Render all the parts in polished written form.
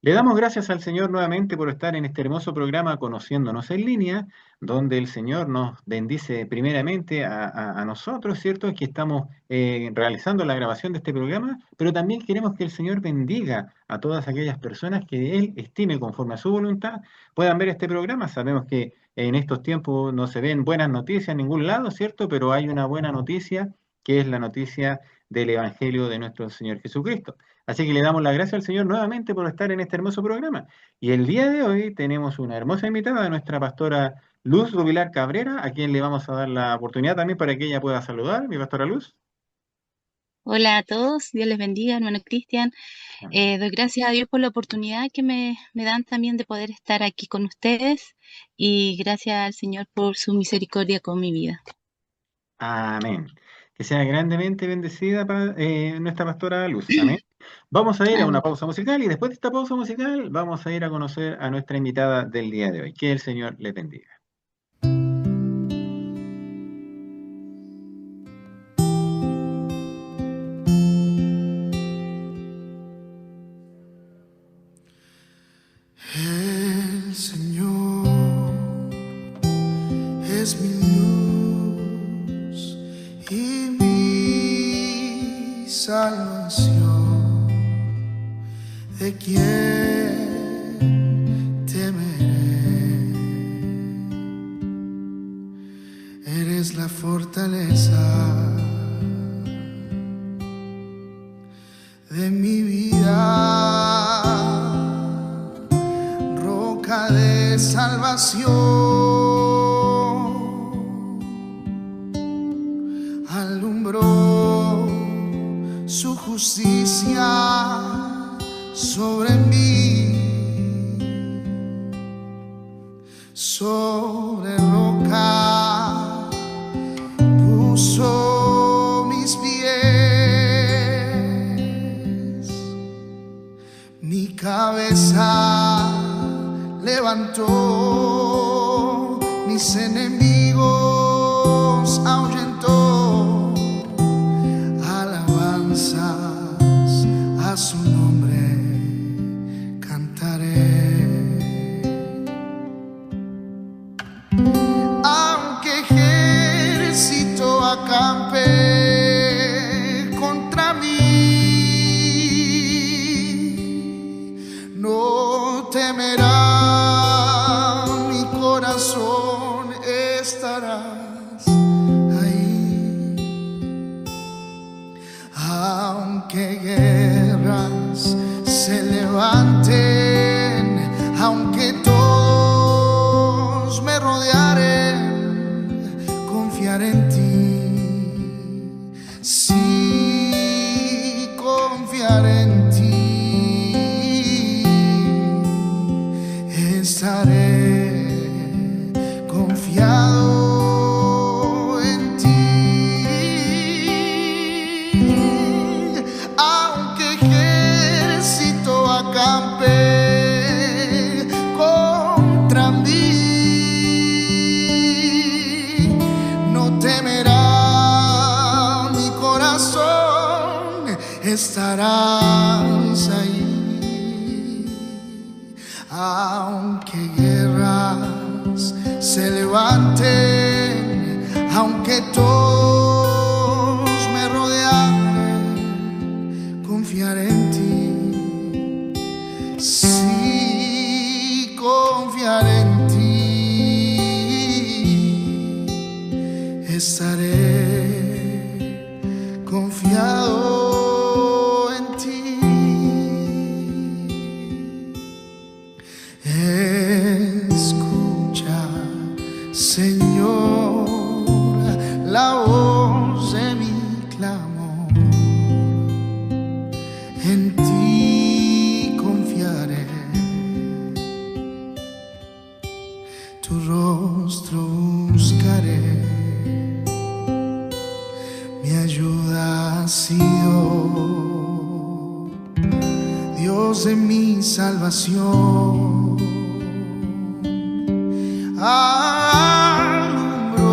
Le damos gracias al Señor nuevamente por estar en este hermoso programa Conociéndonos en línea, donde el Señor nos bendice primeramente a nosotros, ¿cierto? Que estamos realizando la grabación de este programa, pero también queremos que el Señor bendiga a todas aquellas personas que Él estime conforme a su voluntad puedan ver este programa. Sabemos que en estos tiempos no se ven buenas noticias en ningún lado, ¿cierto? Pero hay una buena noticia, que es la noticia del Evangelio de nuestro Señor Jesucristo. Así que le damos las gracias al Señor nuevamente por estar en este hermoso programa. Y el día de hoy tenemos una hermosa invitada, nuestra pastora Luz Rubilar Cabrera, a quien le vamos a dar la oportunidad también para que ella pueda saludar. Mi pastora Luz. Hola a todos, Dios les bendiga, hermano Cristian. Amén. Doy gracias a Dios por la oportunidad que me dan también de poder estar aquí con ustedes y gracias al Señor por su misericordia con mi vida. Amén. Que sea grandemente bendecida nuestra pastora Luz. Amén. Vamos a ir a una Amén. pausa musical y después de esta pausa musical vamos a ir a conocer a nuestra invitada del día de hoy. Que el Señor le bendiga. El Señor es mi luz y mi salvación. ¿De quién temeré? Eres la fortaleza de mi vida, roca de salvación. Alumbró su justicia sobre mí, sobre roca puso mis pies, mi cabeza levantó, mis enemigos ahuyentó. Alabanzas a su nombre cantaré. Aunque ejército acampe contra mí, no temerá mi corazón, estarás ahí. Aunque guerras se levanten, aunque todos me rodearen, confiaré en ti. Sí, confiaré en ti. Estaré confiado en ti. Aunque ejército acampe contra mí, no temerá mi corazón, estarás ahí. Aunque guerras se levanten, aunque todos me rodearen, confiaré en ti. Sí, confiaré en ti. Estaré confiado en ti. Escucha, Señor, la voz de mi clamor. En ti confiaré, tu rostro buscaré. Mi ayuda ha sido Dios de mi salvación. Alumbró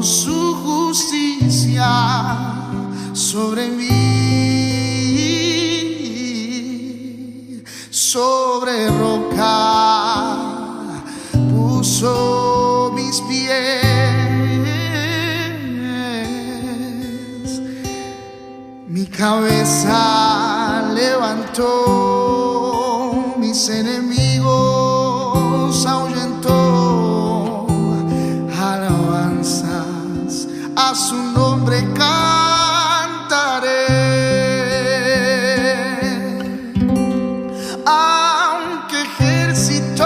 su justicia sobre mí, sobre roca puso mis pies, mi cabeza levantó, mis enemigos ahuyentó, alabanzas a su nombre cantaré. Aunque ejército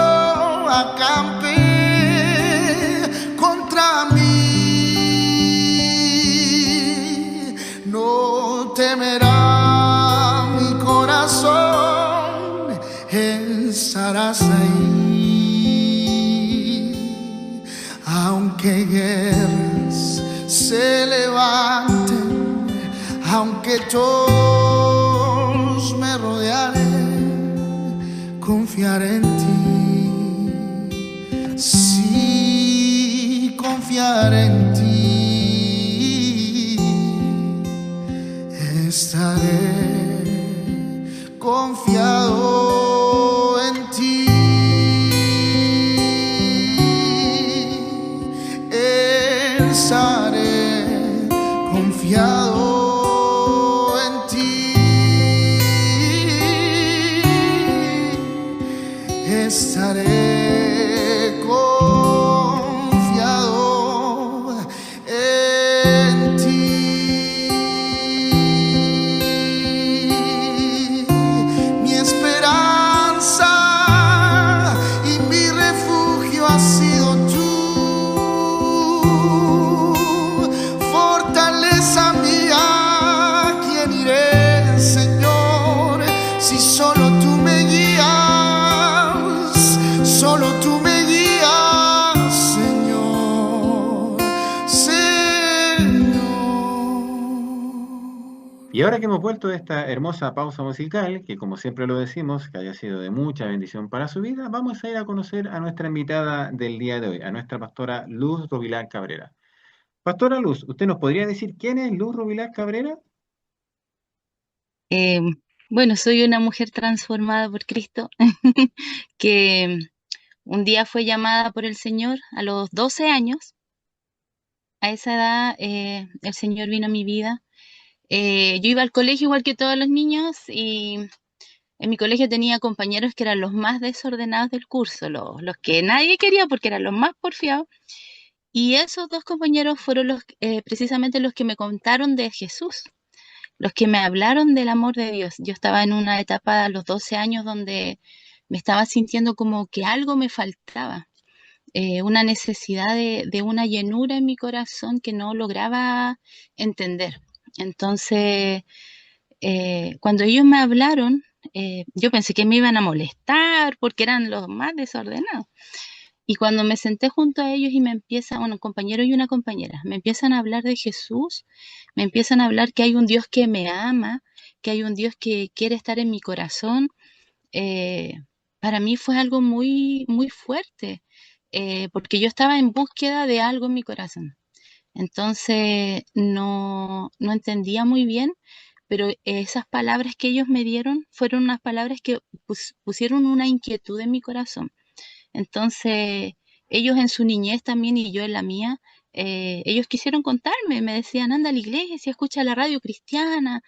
acampe contra mí, no temerá mi corazón, estarás ahí. Aunque guerras se levanten, aunque todos me rodearen, confiaré en ti, sí, confiaré en ti, estaré confiado en ti, estaré confiado en ti, estaré confiado en ti. Mi esperanza y mi refugio has sido tú, fortaleza mía, ¿a quién iré, Señor? Si solo tú me guías, solo tú me guías, Señor, Señor. Y ahora que hemos vuelto de esta hermosa pausa musical, que como siempre lo decimos, que haya sido de mucha bendición para su vida, vamos a ir a conocer a nuestra invitada del día de hoy, a nuestra pastora Luz Rovilar Cabrera. Pastora Luz, ¿usted nos podría decir quién es Luz Rovilar Cabrera? Eh, bueno, soy una mujer transformada por Cristo que un día fue llamada por el Señor a los 12 años. A esa edad el Señor vino a mi vida. Yo iba al colegio igual que todos los niños y en mi colegio tenía compañeros que eran los más desordenados del curso, los que nadie quería porque eran los más porfiados. Y esos dos compañeros fueron precisamente los que me contaron de Jesús, los que me hablaron del amor de Dios. Yo estaba en una etapa a los 12 años donde me estaba sintiendo como que algo me faltaba, una necesidad de una llenura en mi corazón que no lograba entender. Entonces, cuando ellos me hablaron, yo pensé que me iban a molestar porque eran los más desordenados. Y cuando me senté junto a ellos y me empiezan, un compañero y una compañera, me empiezan a hablar de Jesús, me empiezan a hablar que hay un Dios que me ama, que hay un Dios que quiere estar en mi corazón, eh, para mí fue algo muy, muy fuerte, porque yo estaba en búsqueda de algo en mi corazón. Entonces no entendía muy bien, pero esas palabras que ellos me dieron fueron unas palabras que pusieron una inquietud en mi corazón. Entonces, ellos en su niñez también y yo en la mía, ellos quisieron contarme, me decían, anda a la iglesia, escucha la radio cristiana.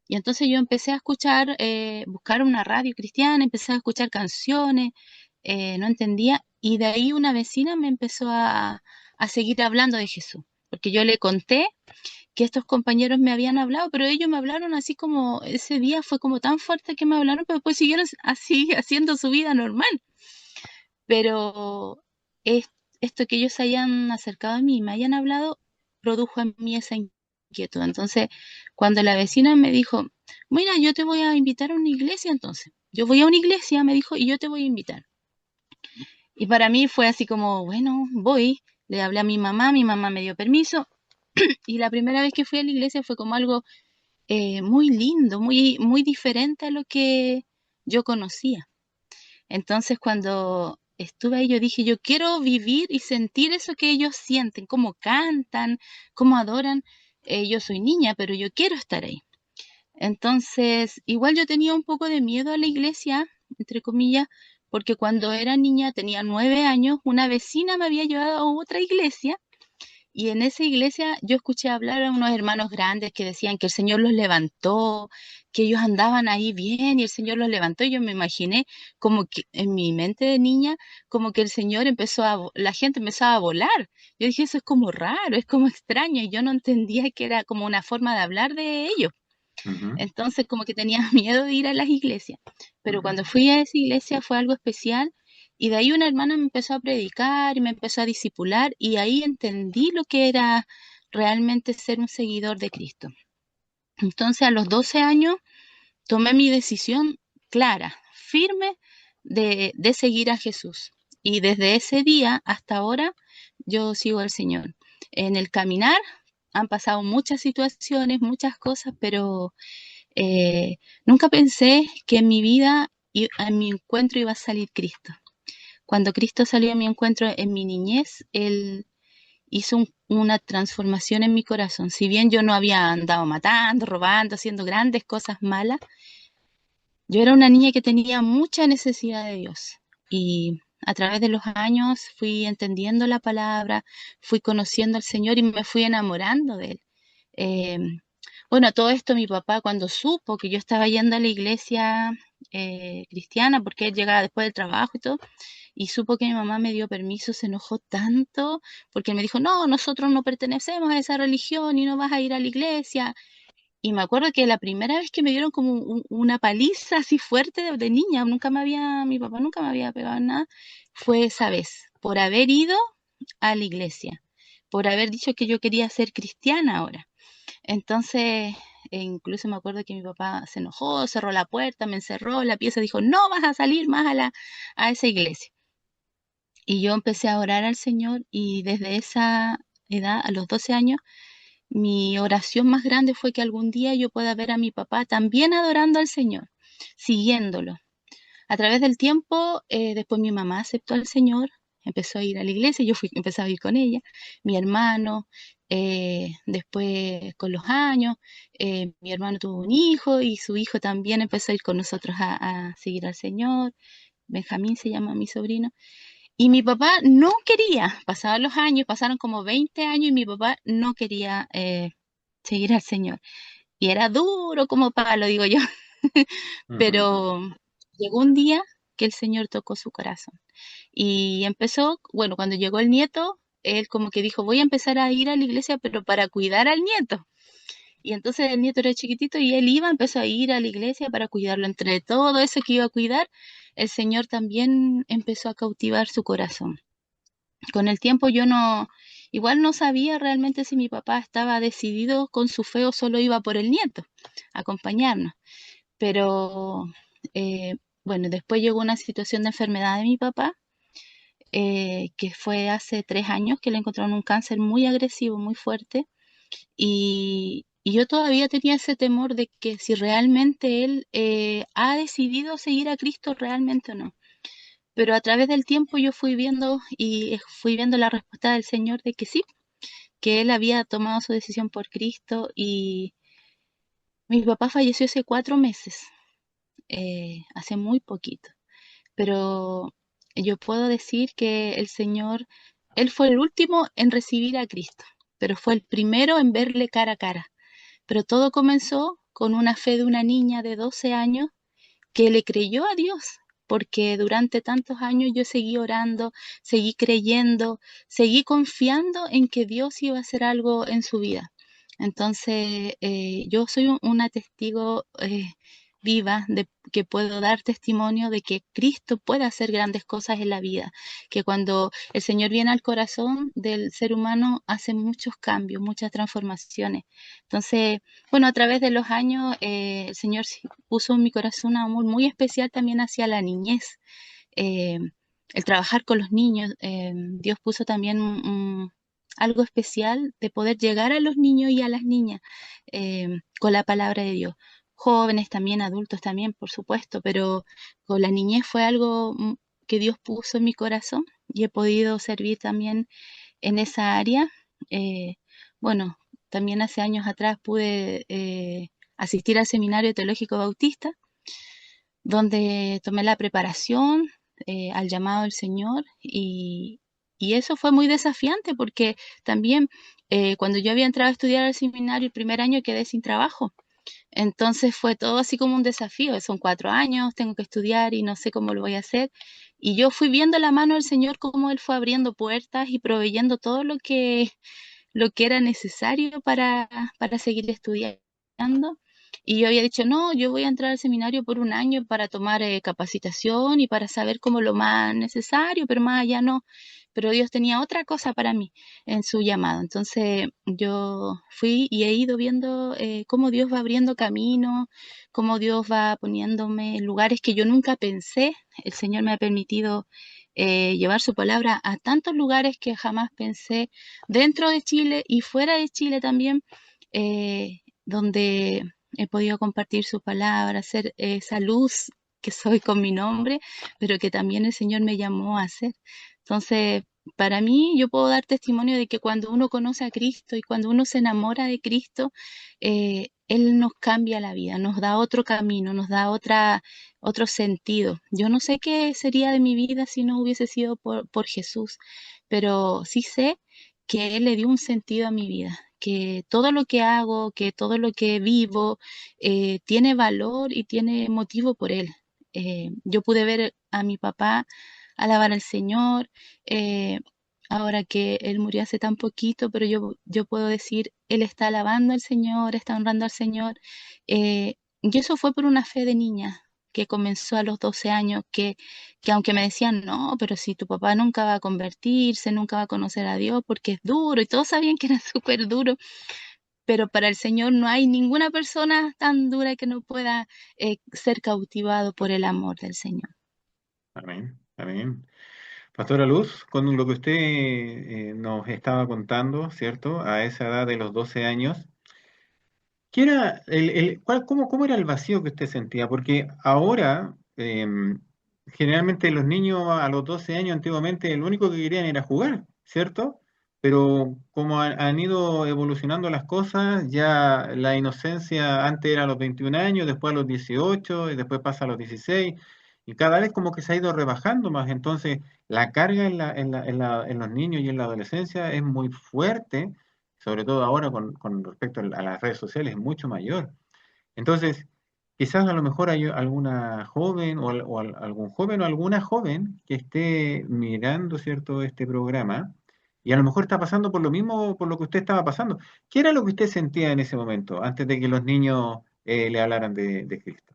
Y entonces yo empecé a escuchar, buscar una radio cristiana, empecé a escuchar canciones, no entendía. Y de ahí una vecina me empezó a seguir hablando de Jesús, porque yo le conté que estos compañeros me habían hablado, pero ellos me hablaron así como, ese día fue como tan fuerte que me hablaron, pero después siguieron así haciendo su vida normal. Pero es- esto que ellos se hayan acercado a mí y me hayan hablado, produjo en mí esa inquietud. Entonces, cuando la vecina me dijo, mira, yo te voy a invitar a una iglesia, entonces, yo voy a una iglesia, me dijo, y yo te voy a invitar. Y para mí fue así como, bueno, voy, le hablé a mi mamá me dio permiso, y la primera vez que fui a la iglesia fue como algo muy lindo, muy, muy diferente a lo que yo conocía. Entonces, cuando estuve ahí, yo dije, yo quiero vivir y sentir eso que ellos sienten, cómo cantan, cómo adoran. Yo soy niña, pero yo quiero estar ahí. Entonces, igual yo tenía un poco de miedo a la iglesia, entre comillas, porque cuando era niña, tenía 9 años, una vecina me había llevado a otra iglesia y en esa iglesia yo escuché hablar a unos hermanos grandes que decían que el Señor los levantó, que ellos andaban ahí bien y el Señor los levantó. Y yo me imaginé como que en mi mente de niña, como que el Señor la gente empezaba a volar. Yo dije, eso es como raro, es como extraño y yo no entendía que era como una forma de hablar de ellos. Ujú, Entonces como que tenía miedo de ir a las iglesias. Pero ujú, cuando fui a esa iglesia fue algo especial y de ahí una hermana me empezó a predicar y me empezó a discipular y ahí entendí lo que era realmente ser un seguidor de Cristo. Entonces a los 12 años tomé mi decisión clara, firme de seguir a Jesús. Y desde ese día hasta ahora yo sigo al Señor. En el caminar han pasado muchas situaciones, muchas cosas, pero nunca pensé que en mi vida, en mi encuentro iba a salir Cristo. Cuando Cristo salió a mi encuentro en mi niñez, Él hizo una transformación en mi corazón. Si bien yo no había andado matando, robando, haciendo grandes cosas malas, yo era una niña que tenía mucha necesidad de Dios. Y a través de los años fui entendiendo la palabra, fui conociendo al Señor y me fui enamorando de Él. Eh, bueno, todo esto mi papá cuando supo que yo estaba yendo a la iglesia cristiana, porque él llegaba después del trabajo y todo, y supo que mi mamá me dio permiso, se enojó tanto, porque él me dijo, no, nosotros no pertenecemos a esa religión y no vas a ir a la iglesia. Y me acuerdo que la primera vez que me dieron como una paliza así fuerte de niña, mi papá nunca me había pegado en nada, fue esa vez, por haber ido a la iglesia, por haber dicho que yo quería ser cristiana ahora. Entonces, incluso me acuerdo que mi papá se enojó, cerró la puerta, me encerró en la pieza, dijo, no vas a salir más a esa iglesia. Y yo empecé a orar al Señor y desde esa edad, a los 12 años, mi oración más grande fue que algún día yo pueda ver a mi papá también adorando al Señor, siguiéndolo. A través del tiempo, después mi mamá aceptó al Señor, empezó a ir a la iglesia, empecé a ir con ella, mi hermano, después con los años, mi hermano tuvo un hijo y su hijo también empezó a ir con nosotros a seguir al Señor. Benjamín se llama mi sobrino. Y mi papá no quería, pasaban los años, pasaron como 20 años y mi papá no quería seguir al Señor. Y era duro como palo, digo yo. ujú. Pero llegó un día que el Señor tocó su corazón. Y empezó, bueno, cuando llegó el nieto, él como que dijo, voy a empezar a ir a la iglesia, pero para cuidar al nieto. Y entonces el nieto era chiquitito y él empezó a ir a la iglesia para cuidarlo. Entre todo eso que iba a cuidar, el Señor también empezó a cautivar su corazón. Con el tiempo yo no, igual no sabía realmente si mi papá estaba decidido con su fe o solo iba por el nieto, a acompañarnos. Pero eh, bueno, después llegó una situación de enfermedad de mi papá, que fue hace 3 años que le encontraron un cáncer muy agresivo, muy fuerte, y yo todavía tenía ese temor de que si realmente él ha decidido seguir a Cristo realmente o no. Pero a través del tiempo yo fui viendo y fui viendo la respuesta del Señor de que sí, que él había tomado su decisión por Cristo y mi papá falleció hace 4 meses, hace muy poquito. Pero yo puedo decir que el Señor, Él fue el último en recibir a Cristo, pero fue el primero en verle cara a cara. Pero todo comenzó con una fe de una niña de 12 años que le creyó a Dios, porque durante tantos años yo seguí orando, seguí creyendo, seguí confiando en que Dios iba a hacer algo en su vida. Entonces, yo soy una testigo viva de que puedo dar testimonio de que Cristo puede hacer grandes cosas en la vida, que cuando el Señor viene al corazón del ser humano hace muchos cambios, muchas transformaciones. Entonces, bueno, a través de los años, el Señor sí puso en mi corazón un amor muy especial también hacia la niñez. Eh, el trabajar con los niños, Dios puso también algo especial de poder llegar a los niños y a las niñas con la palabra de Dios. Jóvenes también, adultos también, por supuesto, pero con la niñez fue algo que Dios puso en mi corazón y he podido servir también en esa área. Eh, bueno, también hace años atrás pude asistir al Seminario Teológico Bautista donde tomé la preparación al llamado del Señor y eso fue muy desafiante porque también cuando yo había entrado a estudiar al seminario el primer año quedé sin trabajo. Entonces fue todo así como un desafío. Son 4 años, tengo que estudiar y no sé cómo lo voy a hacer. Y yo fui viendo la mano del Señor, cómo Él fue abriendo puertas y proveyendo todo lo que era necesario para seguir estudiando. Y yo había dicho, no, yo voy a entrar al seminario por un año para tomar capacitación y para saber como lo más necesario, pero más allá no. Pero Dios tenía otra cosa para mí en su llamado. Entonces yo fui y he ido viendo cómo Dios va abriendo camino, cómo Dios va poniéndome en lugares que yo nunca pensé. El Señor me ha permitido llevar su palabra a tantos lugares que jamás pensé dentro de Chile y fuera de Chile también, donde he podido compartir su palabra, ser esa luz que soy con mi nombre, pero que también el Señor me llamó a ser. Entonces, para mí, yo puedo dar testimonio de que cuando uno conoce a Cristo y cuando uno se enamora de Cristo, Él nos cambia la vida, nos da otro camino, nos da otro sentido. Yo no sé qué sería de mi vida si no hubiese sido por Jesús, pero sí sé que Él le dio un sentido a mi vida, que todo lo que hago, que todo lo que vivo, tiene valor y tiene motivo por Él. Yo pude ver a mi papá alabar al Señor, eh, ahora que Él murió hace tan poquito, pero yo puedo decir, Él está alabando al Señor, está honrando al Señor. Y eso fue por una fe de niña que comenzó a los 12 años, que aunque me decían, no, pero si tu papá nunca va a convertirse, nunca va a conocer a Dios porque es duro, y todos sabían que era súper duro, pero para el Señor no hay ninguna persona tan dura que no pueda ser cautivado por el amor del Señor. Amén, amén. Pastora Luz, con lo que usted nos estaba contando, ¿cierto? A esa edad de los 12 años, ¿qué era cómo era el vacío que usted sentía? Porque ahora, generalmente los niños a los 12 años antiguamente lo único que querían era jugar, ¿cierto? Pero como han ido evolucionando las cosas, ya la inocencia antes era a los 21 años, después a los 18 y después pasa a los 16 y cada vez como que se ha ido rebajando más. Entonces, la carga en los niños y en la adolescencia es muy fuerte, sobre todo ahora con respecto a las redes sociales, es mucho mayor. Entonces, quizás a lo mejor hay alguna joven algún joven o alguna joven que esté mirando, ¿cierto?, este programa y a lo mejor está pasando por lo mismo, por lo que usted estaba pasando. ¿Qué era lo que usted sentía en ese momento, antes de que los niños le hablaran de Cristo?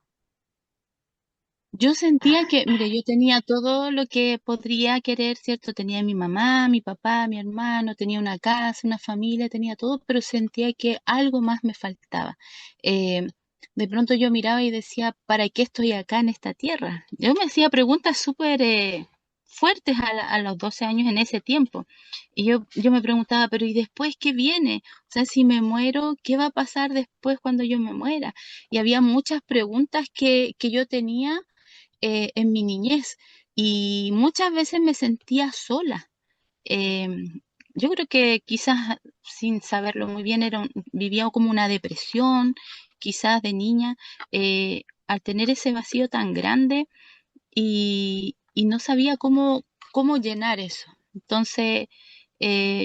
Yo sentía que, mire, yo tenía todo lo que podría querer, ¿cierto? Tenía mi mamá, mi papá, mi hermano, tenía una casa, una familia, tenía todo, pero sentía que algo más me faltaba. Eh, de pronto yo miraba y decía, ¿para qué estoy acá en esta tierra? Yo me hacía preguntas súper fuertes a los 12 años en ese tiempo. Y yo me preguntaba, pero ¿y después qué viene? O sea, si me muero, ¿qué va a pasar después cuando yo me muera? Y había muchas preguntas que yo tenía en mi niñez y muchas veces me sentía sola. Yo creo que quizás sin saberlo muy bien vivía como una depresión, quizás de niña, al tener ese vacío tan grande y no sabía cómo llenar eso. Entonces,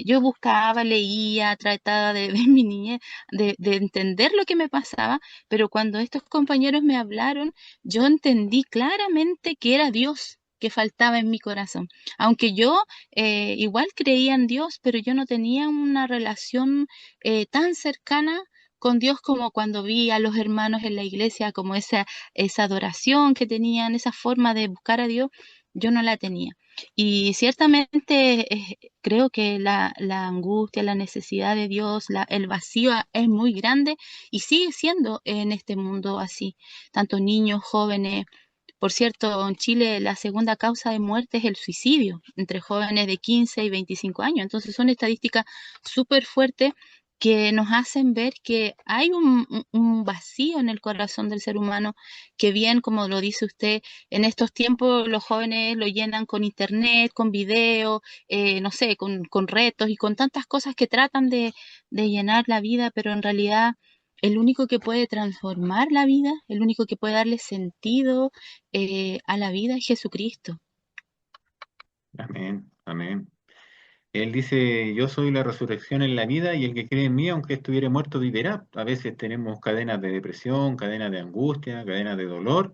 yo buscaba, leía, trataba de ver mi niñez, de entender lo que me pasaba, pero cuando estos compañeros me hablaron, yo entendí claramente que era Dios que faltaba en mi corazón. Aunque yo igual creía en Dios, pero yo no tenía una relación tan cercana con Dios como cuando vi a los hermanos en la iglesia, como esa adoración que tenían, esa forma de buscar a Dios, yo no la tenía. Y ciertamente creo que la angustia, la necesidad de Dios, el vacío es muy grande y sigue siendo en este mundo así. Tanto niños, jóvenes. Por cierto, en Chile la segunda causa de muerte es el suicidio entre jóvenes de 15 y 25 años. Entonces son estadísticas súper fuertes que nos hacen ver que hay un vacío en el corazón del ser humano, que bien, como lo dice usted, en estos tiempos los jóvenes lo llenan con internet, con video, no sé, con retos y con tantas cosas que tratan de llenar la vida, pero en realidad el único que puede transformar la vida, el único que puede darle sentido a la vida es Jesucristo. Amén, amén. Él dice, yo soy la resurrección en la vida y el que cree en mí, aunque estuviere muerto, vivirá. A veces tenemos cadenas de depresión, cadenas de angustia, cadenas de dolor,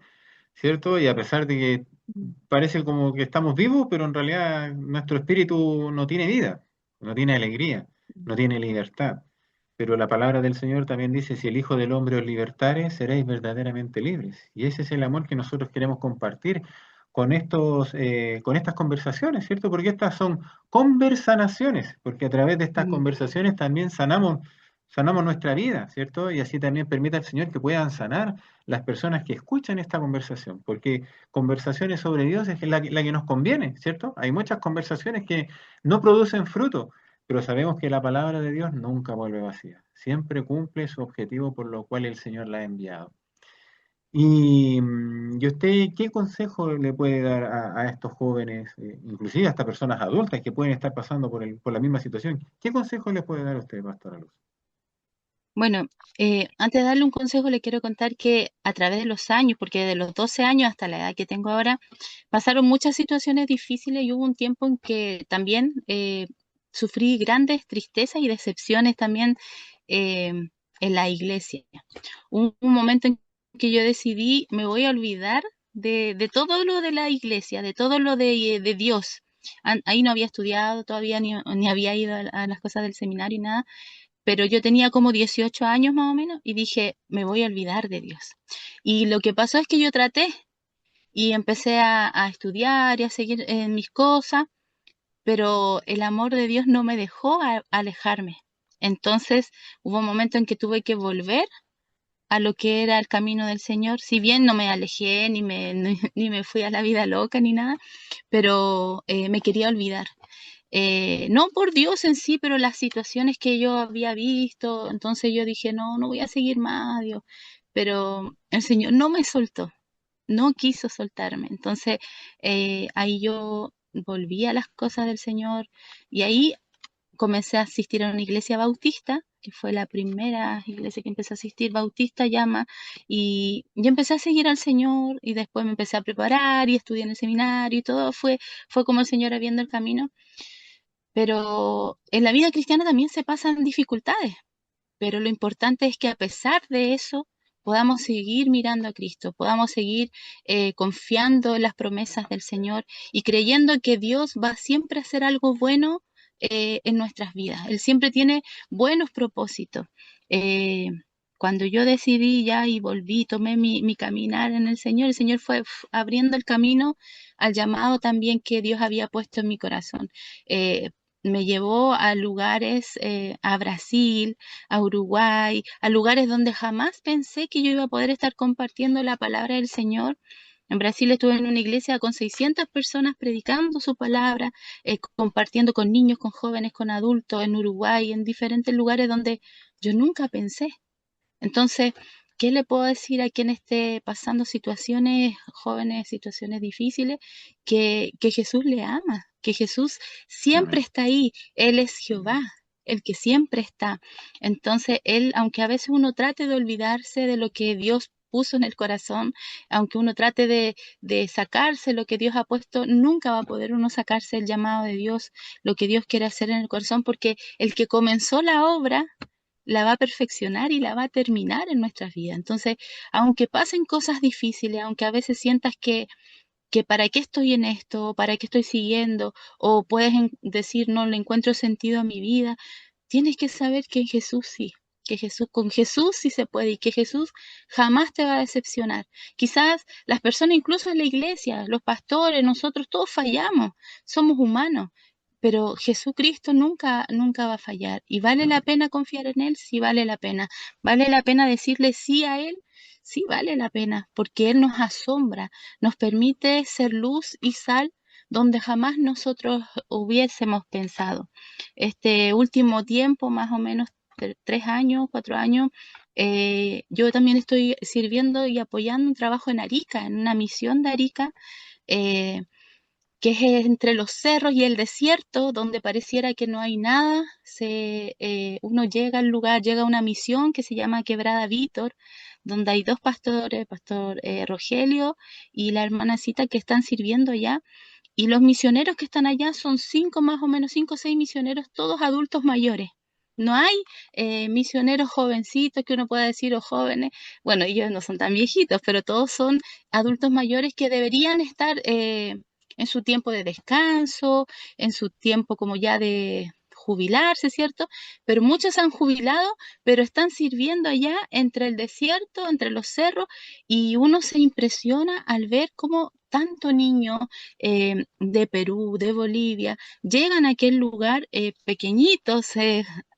¿cierto? Y a pesar de que Mm. parece como que estamos vivos, pero en realidad nuestro espíritu no tiene vida, no tiene alegría, no tiene libertad. Pero la palabra del Señor también dice, si el Hijo del Hombre os libertare, seréis verdaderamente libres. Y ese es el amor que nosotros queremos compartir con estas conversaciones, ¿cierto? Porque estas son conversanaciones, porque a través de estas Mm. conversaciones también sanamos nuestra vida, ¿cierto? Y así también permite al Señor que puedan sanar las personas que escuchan esta conversación, porque conversaciones sobre Dios es la que nos conviene, ¿cierto? Hay muchas conversaciones que no producen fruto, pero sabemos que la palabra de Dios nunca vuelve vacía, siempre cumple su objetivo por lo cual el Señor la ha enviado. ¿Y usted qué consejo le puede dar a estos jóvenes, inclusive a estas personas adultas que pueden estar pasando por la misma situación? ¿Qué consejo le puede dar a usted, Pastora Luz? Bueno, antes de darle un consejo, le quiero contar que a través de los años, porque de los 12 años hasta la edad que tengo ahora, pasaron muchas situaciones difíciles y hubo un tiempo en que también sufrí grandes tristezas y decepciones también eh, en la iglesia. Un momento en que yo decidí, me voy a olvidar de todo lo de la iglesia, de todo lo de Dios. Ahí no había estudiado todavía, ni había ido a las cosas del seminario y nada, pero yo tenía como 18 años más o menos y dije, me voy a olvidar de Dios. Y lo que pasó es que yo traté y empecé a estudiar y a seguir en mis cosas, pero el amor de Dios no me dejó alejarme. Entonces hubo un momento en que tuve que volver a lo que era el camino del Señor, si bien no me alejé ni me fui a la vida loca ni nada, pero me quería olvidar. No por Dios en sí, pero las situaciones que yo había visto, entonces yo dije, no, no voy a seguir más, Dios, pero el Señor no me soltó, no quiso soltarme, entonces ahí yo volví a las cosas del Señor y ahí comencé a asistir a una iglesia bautista, que fue la primera iglesia que empecé a asistir, Bautista Llama, y empecé a seguir al Señor y después me empecé a preparar y estudié en el seminario y todo fue como el Señor abriendo el camino. Pero en la vida cristiana también se pasan dificultades, pero lo importante es que a pesar de eso podamos seguir mirando a Cristo, podamos seguir confiando en las promesas del Señor y creyendo que Dios va siempre a hacer algo bueno en nuestras vidas. Él siempre tiene buenos propósitos. Eh, Cuando yo decidí ya y volví, tomé mi caminar en el Señor fue abriendo el camino al llamado también que Dios había puesto en mi corazón. Eh, Me llevó a lugares, a Brasil, a Uruguay, a lugares donde jamás pensé que yo iba a poder estar compartiendo la palabra del Señor. En Brasil estuve en una iglesia con 600 personas predicando su palabra, compartiendo con niños, con jóvenes, con adultos, en Uruguay, en diferentes lugares donde yo nunca pensé. Entonces, ¿qué le puedo decir a quien esté pasando situaciones jóvenes, situaciones difíciles? Que Jesús le ama, que Jesús siempre Amén. está ahí. Él es Jehová, el que siempre está. Entonces, Él, aunque a veces uno trate de olvidarse de lo que Dios puso en el corazón, aunque uno trate de sacarse lo que Dios ha puesto, nunca va a poder uno sacarse el llamado de Dios, lo que Dios quiere hacer en el corazón, porque el que comenzó la obra la va a perfeccionar y la va a terminar en nuestras vidas. Entonces, aunque pasen cosas difíciles, aunque a veces sientas que para qué estoy en esto, para qué estoy siguiendo, o puedes decir no le encuentro sentido a mi vida, tienes que saber que en Jesús sí, que Jesús, con Jesús sí se puede y que Jesús jamás te va a decepcionar. Quizás las personas, incluso en la iglesia, los pastores, nosotros todos fallamos, somos humanos, pero Jesucristo nunca va a fallar y vale la pena confiar en Él, sí vale la pena, vale la pena decirle sí a Él, sí vale la pena, porque Él nos asombra, nos permite ser luz y sal donde jamás nosotros hubiésemos pensado. Este último tiempo, más o menos 3 años, 4 años, yo también estoy sirviendo y apoyando un trabajo en Arica, en una misión de Arica. eh, que es entre los cerros y el desierto, donde pareciera que no hay nada. Uno llega al lugar, llega a una misión que se llama Quebrada Vítor, donde hay dos pastores, Pastor Rogelio y la hermana Cita, que están sirviendo allá. Y los misioneros que están allá son cinco, más o menos, cinco o seis misioneros, todos adultos mayores. No hay misioneros jovencitos que uno pueda decir, o jóvenes. Bueno, ellos no son tan viejitos, pero todos son adultos mayores que deberían estar en su tiempo de descanso, en su tiempo como ya de jubilarse, ¿cierto? Pero muchos han jubilado, pero están sirviendo allá entre el desierto, entre los cerros, y uno se impresiona al ver cómo tanto niño de Perú, de Bolivia, llegan a aquel lugar pequeñitos,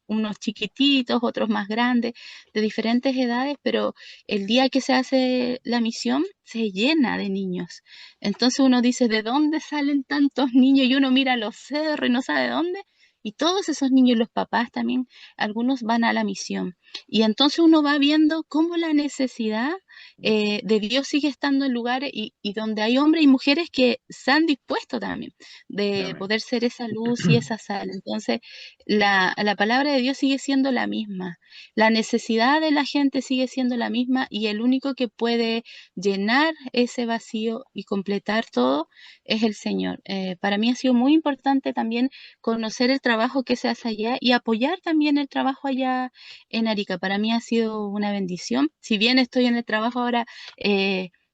unos chiquititos, otros más grandes, de diferentes edades, pero el día que se hace la misión se llena de niños. Entonces uno dice, ¿de dónde salen tantos niños? Y uno mira los cerros y no sabe de dónde. Y todos esos niños, los papás también, algunos van a la misión. Y entonces uno va viendo cómo la necesidad de Dios sigue estando en lugares y donde hay hombres y mujeres que se han dispuesto también de Amén. poder ser esa luz y esa sal. Entonces, la palabra de Dios sigue siendo la misma, la necesidad de la gente sigue siendo la misma y el único que puede llenar ese vacío y completar todo es el Señor. Para mí ha sido muy importante también conocer el trabajo que se hace allá y apoyar también el trabajo allá en Arica. Para mí ha sido una bendición. Si bien estoy en el trabajo ahora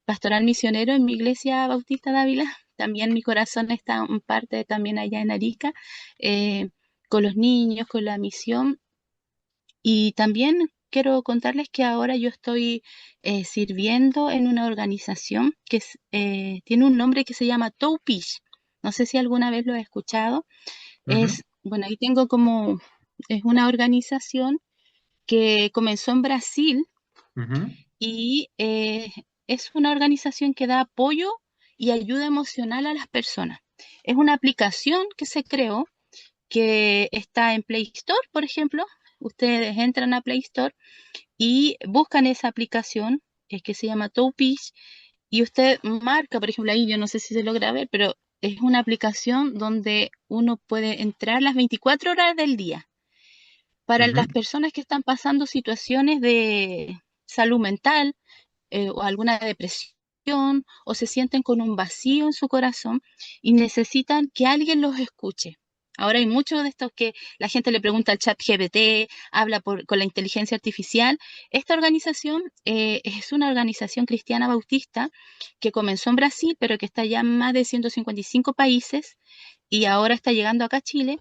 pastoral misionero en mi iglesia Bautista Dávila, también mi corazón está en parte también allá en Arica, eh, con los niños, con la misión. Y también quiero contarles que ahora yo estoy sirviendo en una organización que tiene un nombre que se llama Toupish. No sé si alguna vez lo he escuchado. Ujú, Bueno, ahí tengo como, es una organización que comenzó en Brasil ujú, y es una organización que da apoyo y ayuda emocional a las personas. Es una aplicación que se creó que está en Play Store, por ejemplo. Ustedes entran a Play Store y buscan esa aplicación que se llama Toupish y usted marca, por ejemplo, ahí yo no sé si se logra ver, pero es una aplicación donde uno puede entrar las 24 horas del día para ujú. las personas que están pasando situaciones de salud mental o alguna depresión o se sienten con un vacío en su corazón y necesitan que alguien los escuche. Ahora hay muchos de estos que la gente le pregunta al chat GPT, habla con la inteligencia artificial. Esta organización es una organización cristiana bautista que comenzó en Brasil, pero que está ya en más de 155 países y ahora está llegando acá a Chile.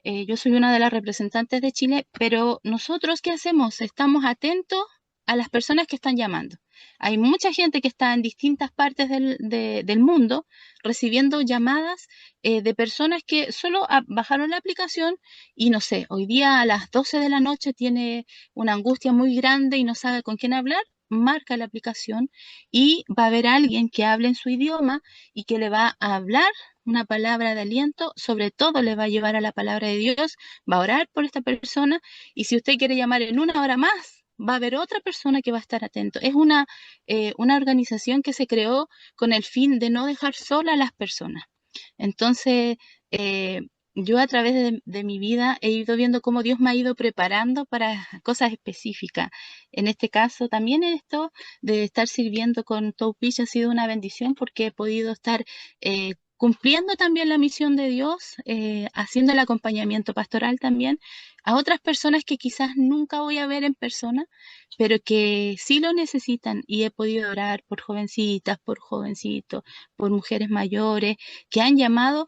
Yo soy una de las representantes de Chile, pero nosotros, ¿qué hacemos? Estamos atentos a las personas que están llamando. Hay mucha gente que está en distintas partes del mundo recibiendo llamadas de personas que solo bajaron la aplicación y no sé, hoy día a las 12 de la noche tiene una angustia muy grande y no sabe con quién hablar. Marca la aplicación y va a haber alguien que hable en su idioma y que le va a hablar una palabra de aliento, sobre todo le va a llevar a la palabra de Dios, va a orar por esta persona y si usted quiere llamar en una hora más, va a haber otra persona que va a estar atento. Es una organización que se creó con el fin de no dejar sola a las personas. Entonces, eh, yo a través de mi vida he ido viendo cómo Dios me ha ido preparando para cosas específicas. En este caso, también esto de estar sirviendo con Toupish ha sido una bendición porque he podido estar cumpliendo también la misión de Dios, haciendo el acompañamiento pastoral también a otras personas que quizás nunca voy a ver en persona, pero que sí lo necesitan y he podido orar por jovencitas, por jovencitos, por mujeres mayores que han llamado.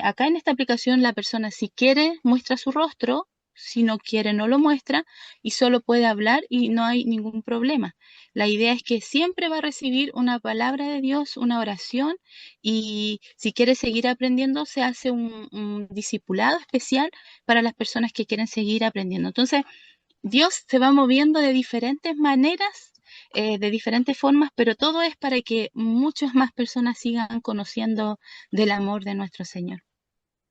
Acá en esta aplicación la persona si quiere muestra su rostro, si no quiere no lo muestra y solo puede hablar y no hay ningún problema. La idea es que siempre va a recibir una palabra de Dios, una oración y si quiere seguir aprendiendo se hace un discipulado especial para las personas que quieren seguir aprendiendo. Entonces, Dios se va moviendo de diferentes maneras, de diferentes formas, pero todo es para que muchas más personas sigan conociendo del amor de nuestro Señor.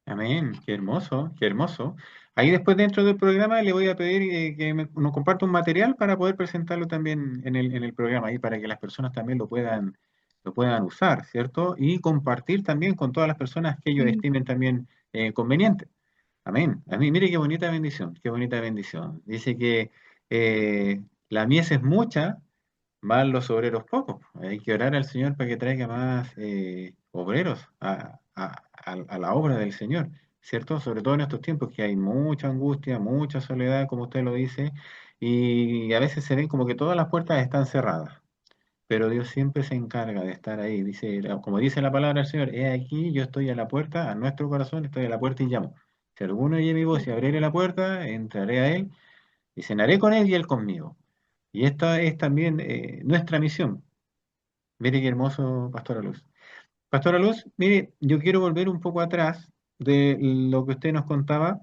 Amén, qué hermoso, qué hermoso. Ahí después dentro del programa le voy a pedir que nos comparta un material para poder presentarlo también en el programa, ahí para que las personas también lo puedan lo puedan usar, ¿cierto? Y compartir también con todas las personas que ellos Mm. estimen también conveniente. Amén. A mí, mire qué bonita bendición, qué bonita bendición. Dice que la mies es mucha, más los obreros pocos. Hay que orar al Señor para que traiga más obreros a la obra del Señor, ¿cierto? Sobre todo en estos tiempos que hay mucha angustia, mucha soledad, como usted lo dice, y a veces se ven como que todas las puertas están cerradas. Pero Dios siempre se encarga de estar ahí. Dice, como dice la palabra del Señor, he aquí, yo estoy a la puerta, a nuestro corazón, estoy a la puerta y llamo. Si alguno oye mi voz y abriere la puerta, entraré a él y cenaré con él y él conmigo. Y esta es también nuestra misión. Mire qué hermoso, Pastora Luz. Pastora Luz, mire, yo quiero volver un poco atrás de lo que usted nos contaba.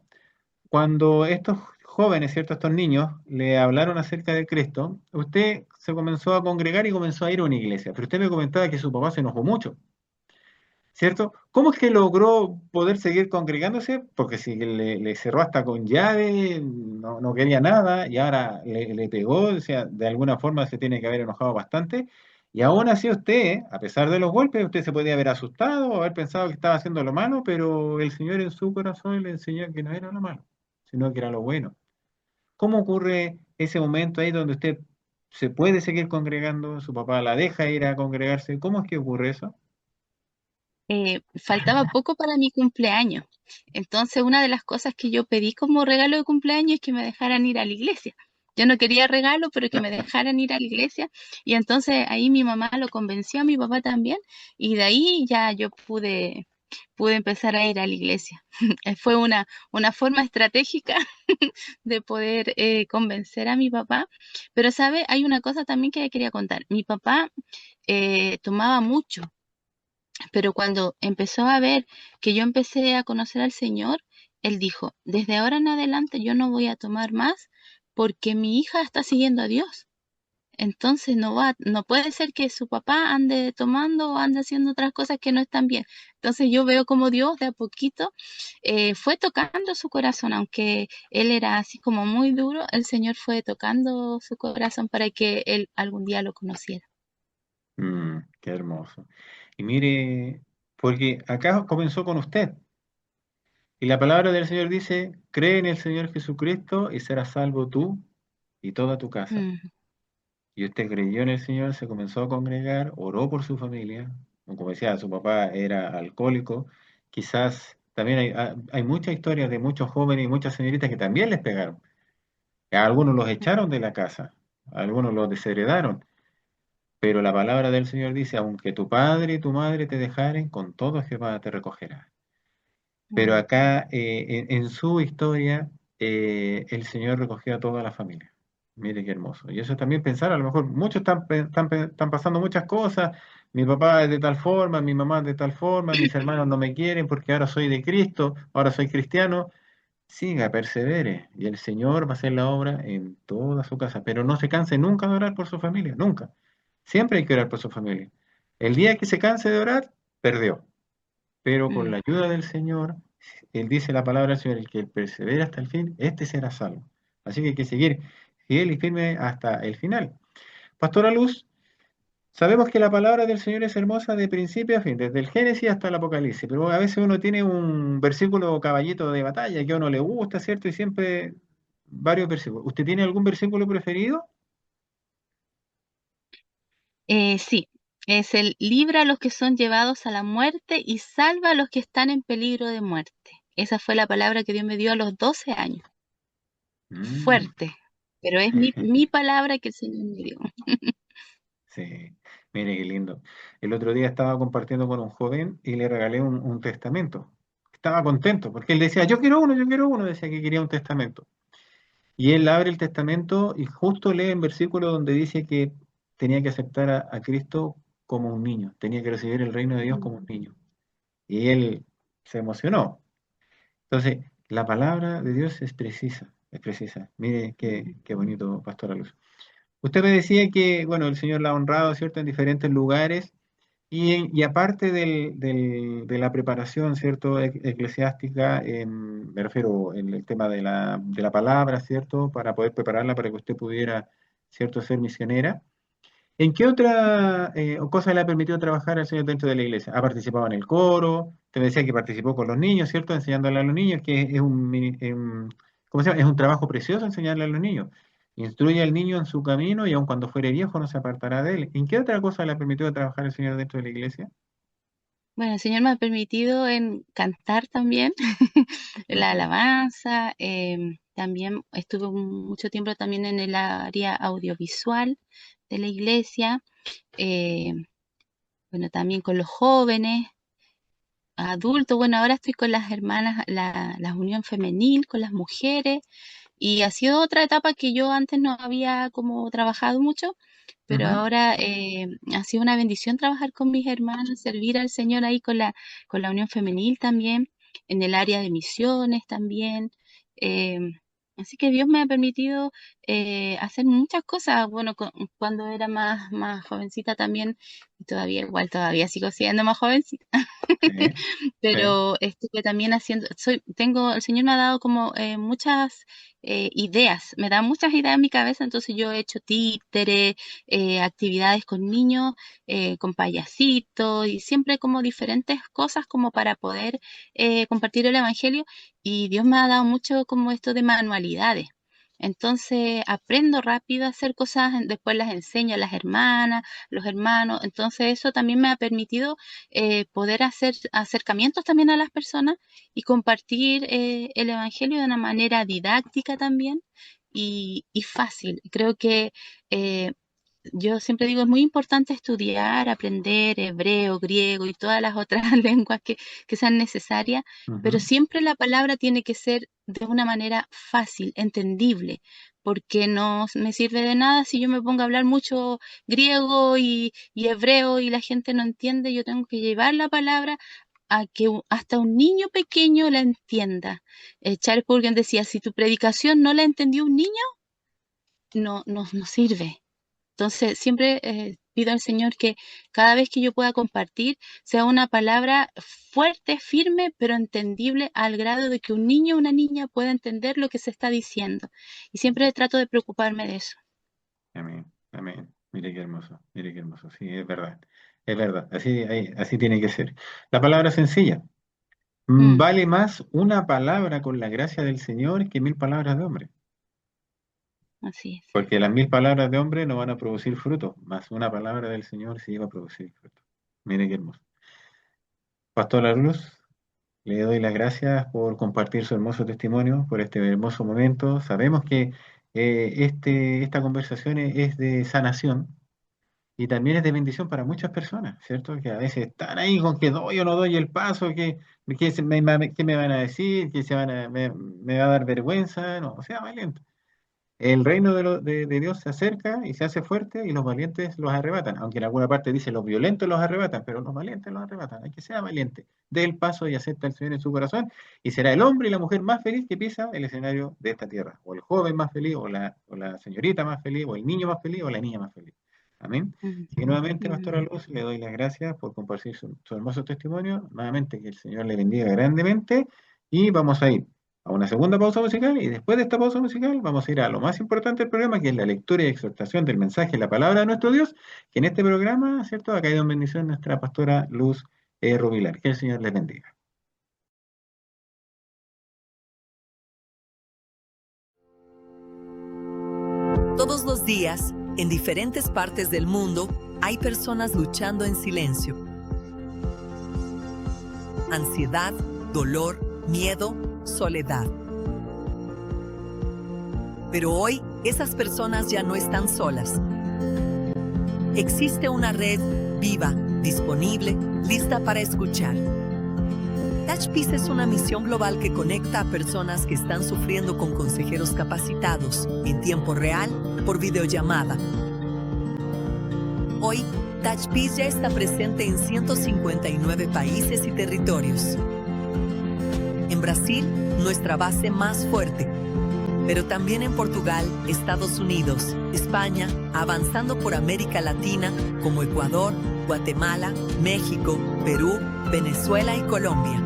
Cuando estos jóvenes, ¿cierto? Estos niños le hablaron acerca de Cristo, usted se comenzó a congregar y comenzó a ir a una iglesia, pero usted me comentaba que su papá se enojó mucho, ¿cierto? ¿Cómo es que logró poder seguir congregándose? Porque si le cerró hasta con llave, no quería nada y ahora le pegó, o sea, de alguna forma se tiene que haber enojado bastante. Y aún así usted, a pesar de los golpes, usted se podía haber asustado o haber pensado que estaba haciendo lo malo, pero el Señor en su corazón le enseñó que no era lo malo, sino que era lo bueno. ¿Cómo ocurre ese momento ahí donde usted se puede seguir congregando, su papá la deja ir a congregarse? ¿Cómo es que ocurre eso? Faltaba poco para mi cumpleaños. Entonces, una de las cosas que yo pedí como regalo de cumpleaños es que me dejaran ir a la iglesia. Yo no quería regalo, pero que me dejaran ir a la iglesia. Y entonces ahí mi mamá lo convenció, a mi papá también, y de ahí ya yo pude empezar a ir a la iglesia. Fue una forma estratégica de poder convencer a mi papá. Pero, ¿sabe? Hay una cosa también que quería contar. Mi papá tomaba mucho, pero cuando empezó a ver que yo empecé a conocer al Señor, él dijo, desde ahora en adelante yo no voy a tomar más porque mi hija está siguiendo a Dios. Entonces no puede ser que su papá ande tomando o ande haciendo otras cosas que no están bien. Entonces yo veo como Dios de a poquito fue tocando su corazón, aunque él era así como muy duro, el Señor fue tocando su corazón para que él algún día lo conociera. Qué hermoso. Y mire, porque acá comenzó con usted. Y la palabra del Señor dice, cree en el Señor Jesucristo y serás salvo tú y toda tu casa. Mm, Y usted creyó en el Señor, se comenzó a congregar, oró por su familia. Como decía, su papá era alcohólico. Quizás también hay muchas historias de muchos jóvenes y muchas señoritas que también les pegaron. A algunos los echaron de la casa, a algunos los desheredaron. Pero la palabra del Señor dice, aunque tu padre y tu madre te dejaren, con todo Jehová te recogerá. Pero mm, acá, en su historia, el Señor recogió a toda la familia. Mire qué hermoso. Y eso también pensar, a lo mejor muchos están pasando muchas cosas. Mi papá es de tal forma, mi mamá es de tal forma, mis hermanos no me quieren porque ahora soy de Cristo, ahora soy cristiano. Siga, persevere. Y el Señor va a hacer la obra en toda su casa. Pero no se canse nunca de orar por su familia, nunca. Siempre hay que orar por su familia. El día que se canse de orar, perdió. Pero con mm. la ayuda del Señor, Él dice la palabra del Señor, el que persevera hasta el fin, este será salvo. Así que hay que seguir fiel y firme hasta el final. Pastora Luz, sabemos que la palabra del Señor es hermosa de principio a fin, desde el Génesis hasta el Apocalipsis, pero a veces uno tiene un versículo caballito de batalla que a uno le gusta, ¿cierto? Y siempre varios versículos. ¿Usted tiene algún versículo preferido? Sí, es el libra a los que son llevados a la muerte y salva a los que están en peligro de muerte. Esa fue la palabra que Dios me dio a los 12 años. Mm. Fuerte, pero es mi palabra que el Señor me dio. Sí, mire qué lindo. El otro día estaba compartiendo con un joven y le regalé un testamento. Estaba contento porque él decía, yo quiero uno, decía que quería un testamento. Y él abre el testamento y justo lee en versículo donde dice que tenía que aceptar a Cristo como un niño, tenía que recibir el reino de Dios como un niño. Y él se emocionó. Entonces, la palabra de Dios es precisa, es precisa. Mire qué bonito, Pastora Luz. Usted me decía que, bueno, el Señor la ha honrado, ¿cierto?, en diferentes lugares y aparte de la preparación, ¿cierto?, eclesiástica, me refiero en el tema de la palabra, ¿cierto?, para poder prepararla para que usted pudiera, ¿cierto?, ser misionera. ¿En qué otra cosa le ha permitido trabajar al Señor dentro de la iglesia? ¿Ha participado en el coro? Te decía que participó con los niños, ¿cierto? Enseñándole a los niños, que es ¿cómo se llama? Es un trabajo precioso enseñarle a los niños. Instruye al niño en su camino y aun cuando fuere viejo no se apartará de él. ¿En qué otra cosa le ha permitido trabajar el Señor dentro de la iglesia? Bueno, el Señor me ha permitido en cantar también, la Ujú, alabanza, también estuve mucho tiempo también en el área audiovisual de la iglesia, eh, bueno, también con los jóvenes, adultos, bueno, ahora estoy con las hermanas, la unión femenil, con las mujeres, y ha sido otra etapa que yo antes no había como trabajado mucho, pero ujú. ahora ha sido una bendición trabajar con mis hermanos, servir al Señor ahí con la unión femenil también, en el área de misiones también. Así que Dios me ha permitido hacer muchas cosas. Bueno, cuando era más jovencita también, y todavía igual, todavía sigo siendo más jovencita. Sí, sí. Pero estuve también haciendo, el Señor me ha dado como muchas ideas, me da muchas ideas en mi cabeza, entonces yo he hecho títeres, actividades con niños, con payasitos y siempre como diferentes cosas como para poder compartir el Evangelio y Dios me ha dado mucho como esto de manualidades. Entonces aprendo rápido a hacer cosas, después las enseño a las hermanas, los hermanos, entonces eso también me ha permitido poder hacer acercamientos también a las personas y compartir el Evangelio de una manera didáctica también y fácil. Creo que eh, yo siempre digo, es muy importante estudiar, aprender hebreo, griego y todas las otras lenguas que sean necesarias, pero Ujú. siempre la palabra tiene que ser de una manera fácil, entendible, porque no me sirve de nada si yo me pongo a hablar mucho griego y hebreo y la gente no entiende. Yo tengo que llevar la palabra a que hasta un niño pequeño la entienda. Charles Spurgeon decía, si tu predicación no la entendió un niño, no sirve. Entonces, siempre pido al Señor que cada vez que yo pueda compartir sea una palabra fuerte, firme, pero entendible al grado de que un niño o una niña pueda entender lo que se está diciendo. Y siempre trato de preocuparme de eso. Amén, amén. Mire qué hermoso. Sí, es verdad. Así tiene que ser. La palabra es sencilla. Mm, Vale más una palabra con la gracia del Señor que 1000 palabras de hombre. así es. Porque las 1000 palabras de hombre no van a producir fruto, más una palabra del Señor sí va a producir fruto. Mire qué hermoso. Pastor Luz, le doy las gracias por compartir su hermoso testimonio, por este hermoso momento. Sabemos que esta conversación es de sanación y también es de bendición para muchas personas, ¿cierto? Que a veces están ahí con que doy o no doy el paso, qué me van a decir, me va a dar vergüenza, no, o sea valiente. El reino de Dios se acerca y se hace fuerte y los valientes los arrebatan. Aunque en alguna parte dice los violentos los arrebatan, pero los valientes los arrebatan. Hay que ser valiente. Dé el paso y acepta al Señor en su corazón y será el hombre y la mujer más feliz que pisa el escenario de esta tierra. O el joven más feliz, o la señorita más feliz, o el niño más feliz, o la niña más feliz. Amén. Mm, Así que nuevamente, Pastora mm. Luz, le doy las gracias por compartir su hermoso testimonio. Nuevamente, que el Señor le bendiga grandemente y vamos a ir a una segunda pausa musical y después de esta pausa musical vamos a ir a lo más importante del programa, que es la lectura y exhortación del mensaje, la palabra de nuestro Dios, que en este programa, ¿cierto?, ha caído en bendición nuestra pastora Luz Rubilar. Que el Señor les bendiga. Todos los días, en diferentes partes del mundo, hay personas luchando en silencio. Ansiedad, dolor, miedo, soledad. Pero hoy, esas personas ya no están solas. Existe una red viva, disponible, lista para escuchar. Touch Peace es una misión global que conecta a personas que están sufriendo con consejeros capacitados en tiempo real por videollamada. Hoy, Touch Peace ya está presente en 159 países y territorios. En Brasil, nuestra base más fuerte, pero también en Portugal, Estados Unidos, España, avanzando por América Latina como Ecuador, Guatemala, México, Perú, Venezuela y Colombia.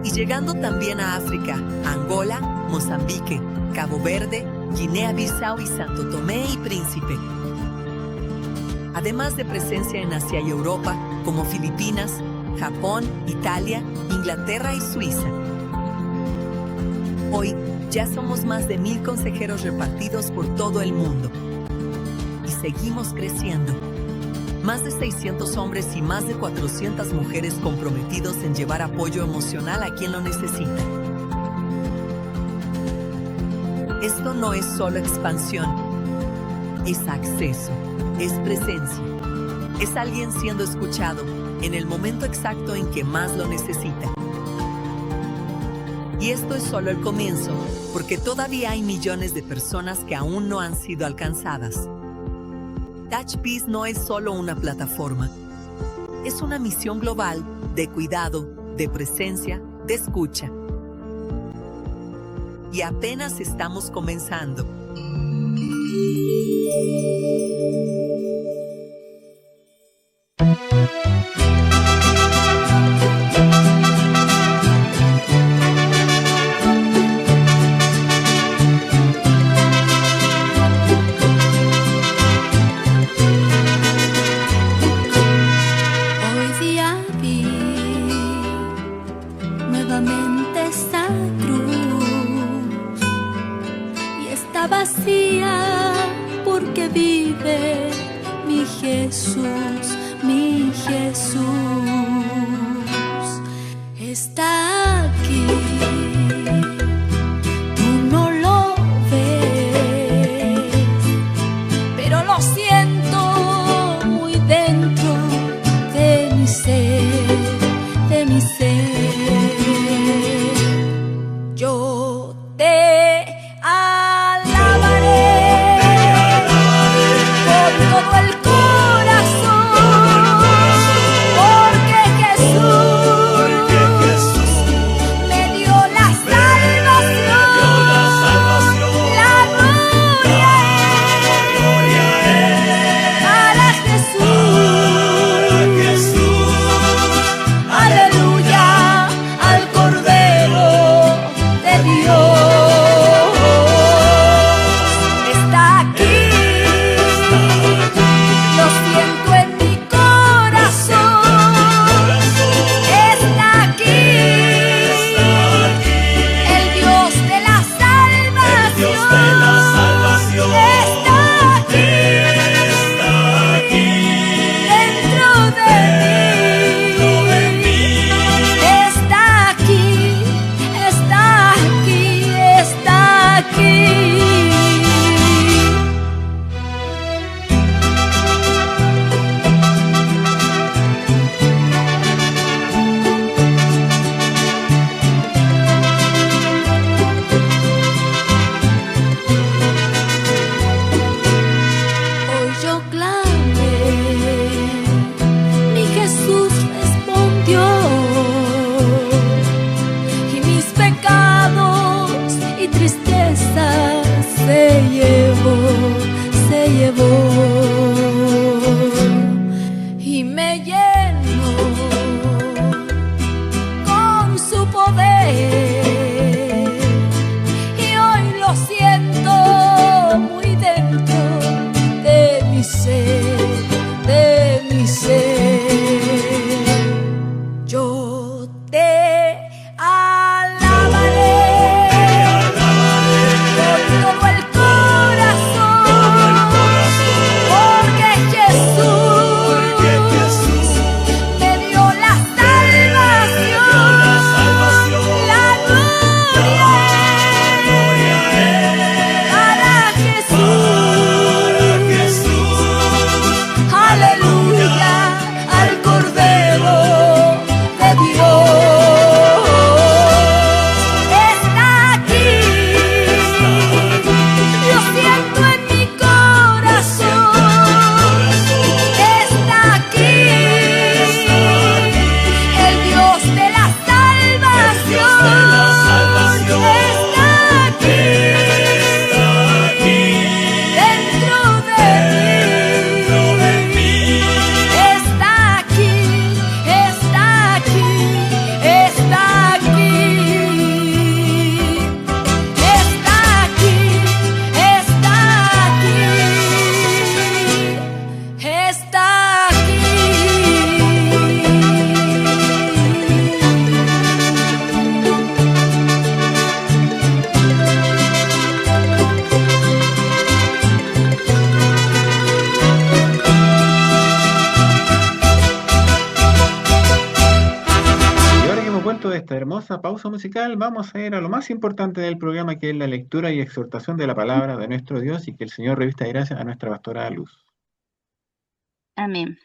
Y llegando también a África, Angola, Mozambique, Cabo Verde, Guinea-Bissau y Santo Tomé y Príncipe. además de presencia en Asia y Europa, como Filipinas, Japón, Italia, Inglaterra y Suiza. Hoy ya somos más de 1,000 consejeros repartidos por todo el mundo. Y seguimos creciendo. Más de 600 hombres y más de 400 mujeres comprometidos en llevar apoyo emocional a quien lo necesita. Esto no es solo expansión, es acceso, es presencia, es alguien siendo escuchado en el momento exacto en que más lo necesita. Y esto es solo el comienzo, porque todavía hay millones de personas que aún no han sido alcanzadas. Touch Peace no es solo una plataforma, es una misión global de cuidado, de presencia, de escucha. Y apenas estamos comenzando. Vacía porque vive mi Jesús, mi Jesús está aquí. Tú no lo ves, pero lo siento muy dentro de mi ser, de mi ser. Yo te todo el corazón, porque vuelto de esta hermosa pausa musical, vamos a ir a lo más importante del programa, que es la lectura y exhortación de la palabra de nuestro Dios, y que el Señor revista de gracia a nuestra pastora Luz. Amén.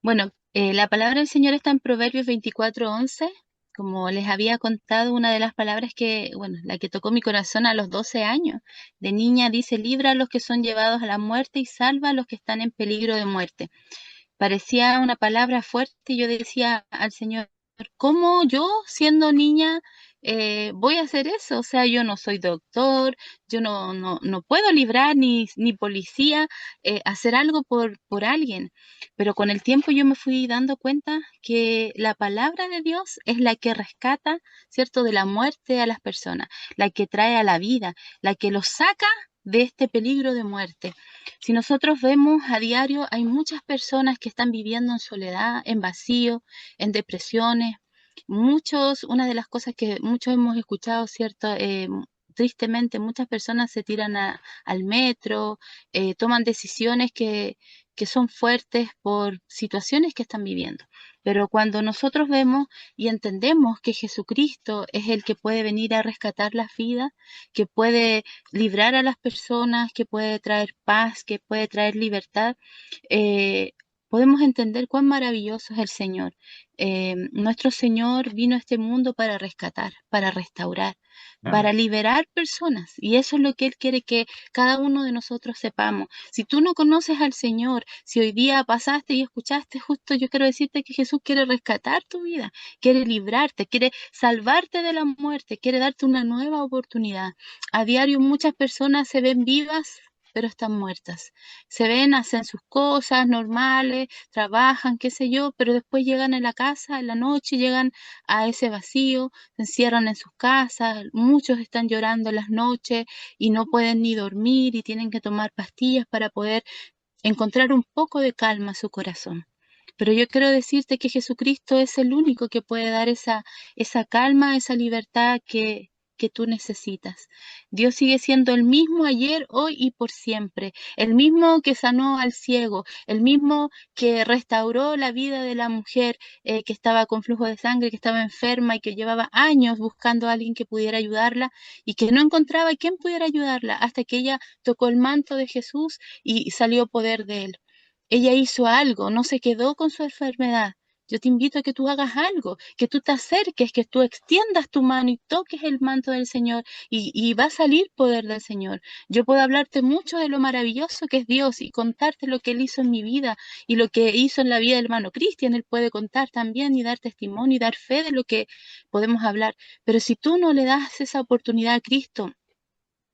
Bueno, la palabra del Señor está en Proverbios 24:11. Como les había contado, una de las palabras que, bueno, la que tocó mi corazón a los 12 años. De niña dice: libra a los que son llevados a la muerte y salva a los que están en peligro de muerte. Parecía una palabra fuerte y yo decía al Señor: ¿cómo yo, siendo niña, voy a hacer eso? O sea, yo no soy doctor, yo no puedo librar ni policía, hacer algo por alguien. Pero con el tiempo yo me fui dando cuenta que la palabra de Dios es la que rescata, ¿cierto?, de la muerte a las personas, la que trae a la vida, la que los saca de este peligro de muerte. Si nosotros vemos a diario, hay muchas personas que están viviendo en soledad, en vacío, en depresiones. Una de las cosas que muchos hemos escuchado, ¿cierto? Tristemente, muchas personas se tiran al metro, toman decisiones que son fuertes por situaciones que están viviendo. Pero cuando nosotros vemos y entendemos que Jesucristo es el que puede venir a rescatar las vidas, que puede librar a las personas, que puede traer paz, que puede traer libertad, eh, podemos entender cuán maravilloso es el Señor. Nuestro Señor vino a este mundo para rescatar, para restaurar, para Amén. liberar personas. Y eso es lo que Él quiere que cada uno de nosotros sepamos. Si tú no conoces al Señor, si hoy día pasaste y escuchaste justo, yo quiero decirte que Jesús quiere rescatar tu vida, quiere librarte, quiere salvarte de la muerte, quiere darte una nueva oportunidad. A diario muchas personas se ven vivas, pero están muertas. Se ven, hacen sus cosas normales, trabajan, qué sé yo, pero después llegan a la casa, en la noche, llegan a ese vacío, se encierran en sus casas, muchos están llorando en las noches y no pueden ni dormir y tienen que tomar pastillas para poder encontrar un poco de calma a su corazón. Pero yo quiero decirte que Jesucristo es el único que puede dar esa calma, esa libertad que tú necesitas. Dios sigue siendo el mismo ayer, hoy y por siempre. El mismo que sanó al ciego, el mismo que restauró la vida de la mujer que estaba con flujo de sangre, que estaba enferma y que llevaba años buscando a alguien que pudiera ayudarla y que no encontraba quien pudiera ayudarla hasta que ella tocó el manto de Jesús y salió poder de él. Ella hizo algo, no se quedó con su enfermedad. Yo te invito a que tú hagas algo, que tú te acerques, que tú extiendas tu mano y toques el manto del Señor y va a salir poder del Señor. Yo puedo hablarte mucho de lo maravilloso que es Dios y contarte lo que Él hizo en mi vida y lo que hizo en la vida del hermano Cristian. Él puede contar también y dar testimonio y dar fe de lo que podemos hablar. Pero si tú no le das esa oportunidad a Cristo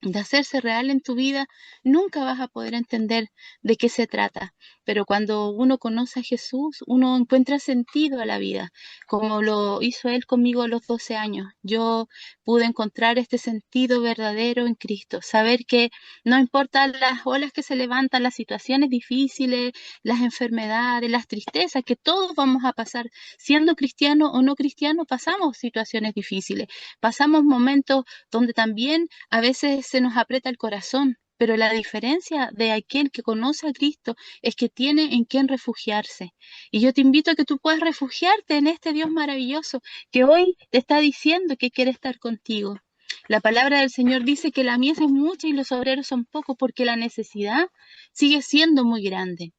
de hacerse real en tu vida, nunca vas a poder entender de qué se trata. Pero cuando uno conoce a Jesús, uno encuentra sentido a la vida, como lo hizo Él conmigo a los 12 años. Yo pude encontrar este sentido verdadero en Cristo, saber que no importa las olas que se levantan, las situaciones difíciles, las enfermedades, las tristezas, que todos vamos a pasar, siendo cristiano o no cristiano, pasamos situaciones difíciles, pasamos momentos donde también a veces se nos aprieta el corazón, pero la diferencia de aquel que conoce a Cristo es que tiene en quién refugiarse. Y yo te invito a que tú puedas refugiarte en este Dios maravilloso que hoy te está diciendo que quiere estar contigo. La palabra del Señor dice que la mies es mucha y los obreros son pocos porque la necesidad sigue siendo muy grande.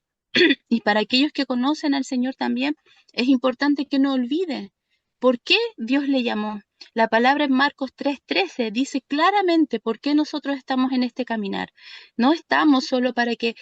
Y para aquellos que conocen al Señor también es importante que no olviden por qué Dios le llamó. La palabra en Marcos 3:13 dice claramente por qué nosotros estamos en este caminar. No estamos solo para que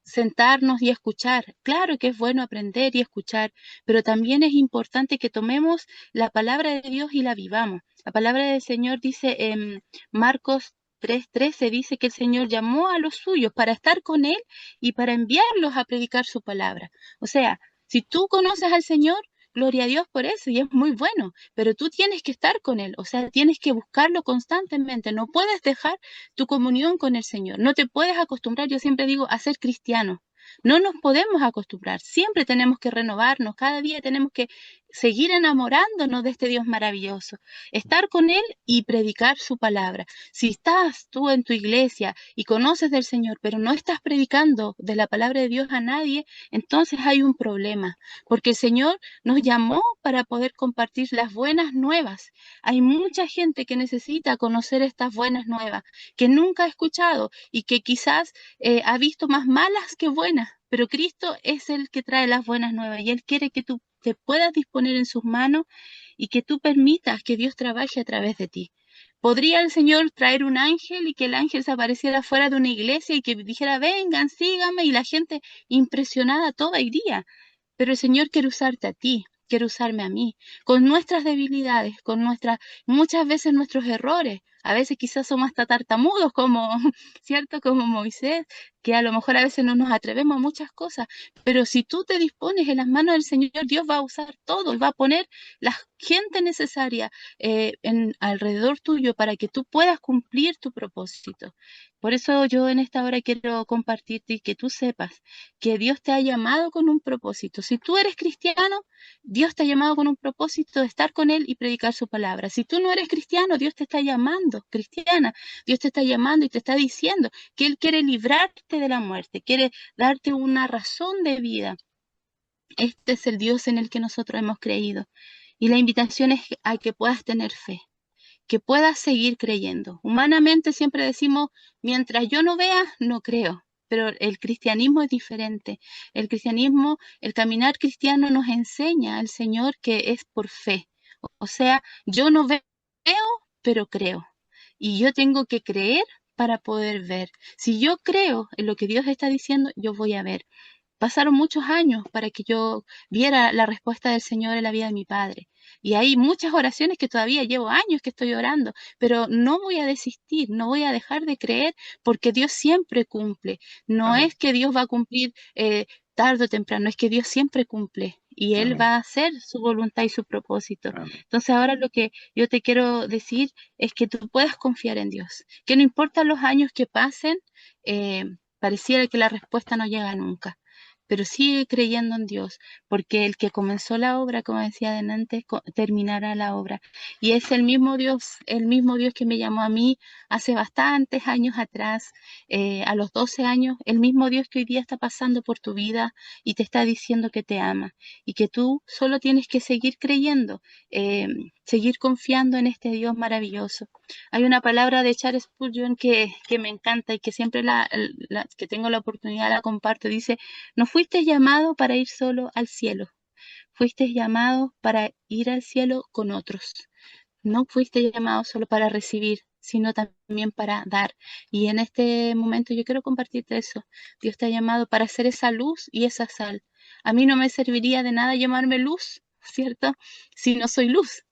sentarnos y escuchar. Claro que es bueno aprender y escuchar, pero también es importante que tomemos la palabra de Dios y la vivamos. La palabra del Señor dice en Marcos 3:13, dice que el Señor llamó a los suyos para estar con Él y para enviarlos a predicar su palabra. O sea, si tú conoces al Señor, gloria a Dios por eso, y es muy bueno, pero tú tienes que estar con Él, o sea, tienes que buscarlo constantemente, no puedes dejar tu comunión con el Señor, no te puedes acostumbrar, yo siempre digo, a ser cristiano, no nos podemos acostumbrar, siempre tenemos que renovarnos, cada día tenemos que seguir enamorándonos de este Dios maravilloso, estar con Él y predicar su palabra. Si estás tú en tu iglesia y conoces del Señor, pero no estás predicando de la palabra de Dios a nadie, entonces hay un problema, porque el Señor nos llamó para poder compartir las buenas nuevas. Hay mucha gente que necesita conocer estas buenas nuevas, que nunca ha escuchado y que quizás ha visto más malas que buenas, pero Cristo es el que trae las buenas nuevas y Él quiere que tú te puedas disponer en sus manos y que tú permitas que Dios trabaje a través de ti. ¿Podría el Señor traer un ángel y que el ángel se apareciera fuera de una iglesia y que dijera, vengan, síganme, y la gente impresionada toda iría? Pero el Señor quiere usarte a ti, quiere usarme a mí, con nuestras debilidades, con muchas veces nuestros errores. A veces quizás somos hasta tartamudos, como, ¿cierto? Como Moisés, que a lo mejor a veces no nos atrevemos a muchas cosas. Pero si tú te dispones en las manos del Señor, Dios va a usar todo, Él va a poner la gente necesaria alrededor tuyo para que tú puedas cumplir tu propósito. Por eso yo en esta hora quiero compartirte y que tú sepas que Dios te ha llamado con un propósito. Si tú eres cristiano, Dios te ha llamado con un propósito de estar con Él y predicar su palabra. Si tú no eres cristiano, Dios te está llamando, cristiana. Dios te está llamando y te está diciendo que Él quiere librarte de la muerte, quiere darte una razón de vida. Este es el Dios en el que nosotros hemos creído. Y la invitación es a que puedas tener fe, que puedas seguir creyendo. Humanamente siempre decimos, mientras yo no vea, no creo. Pero el cristianismo es diferente. El cristianismo, el caminar cristiano nos enseña al Señor que es por fe. O sea, yo no veo, pero creo. Y yo tengo que creer para poder ver. Si yo creo en lo que Dios está diciendo, yo voy a ver. Pasaron muchos años para que yo viera la respuesta del Señor en la vida de mi padre. Y hay muchas oraciones que todavía llevo años que estoy orando, pero no voy a desistir, no voy a dejar de creer porque Dios siempre cumple. No Amén. es que Dios va a cumplir tarde o temprano, es que Dios siempre cumple y Él Amén. va a hacer su voluntad y su propósito. Amén. Entonces ahora lo que yo te quiero decir es que tú puedas confiar en Dios, que no importa los años que pasen, pareciera que la respuesta no llega nunca, pero sigue creyendo en Dios, porque el que comenzó la obra, como decía adelante, terminará la obra. Y es el mismo Dios que me llamó a mí hace bastantes años atrás, a los 12 años, el mismo Dios que hoy día está pasando por tu vida y te está diciendo que te ama y que tú solo tienes que seguir creyendo, seguir confiando en este Dios maravilloso. Hay una palabra de Charles Spurgeon que me encanta y que siempre que tengo la oportunidad la comparto. Dice, no fuiste llamado para ir solo al cielo, fuiste llamado para ir al cielo con otros. No fuiste llamado solo para recibir, sino también para dar. Y en este momento yo quiero compartirte eso. Dios te ha llamado para ser esa luz y esa sal. A mí no me serviría de nada llamarme luz, ¿cierto? Si no soy luz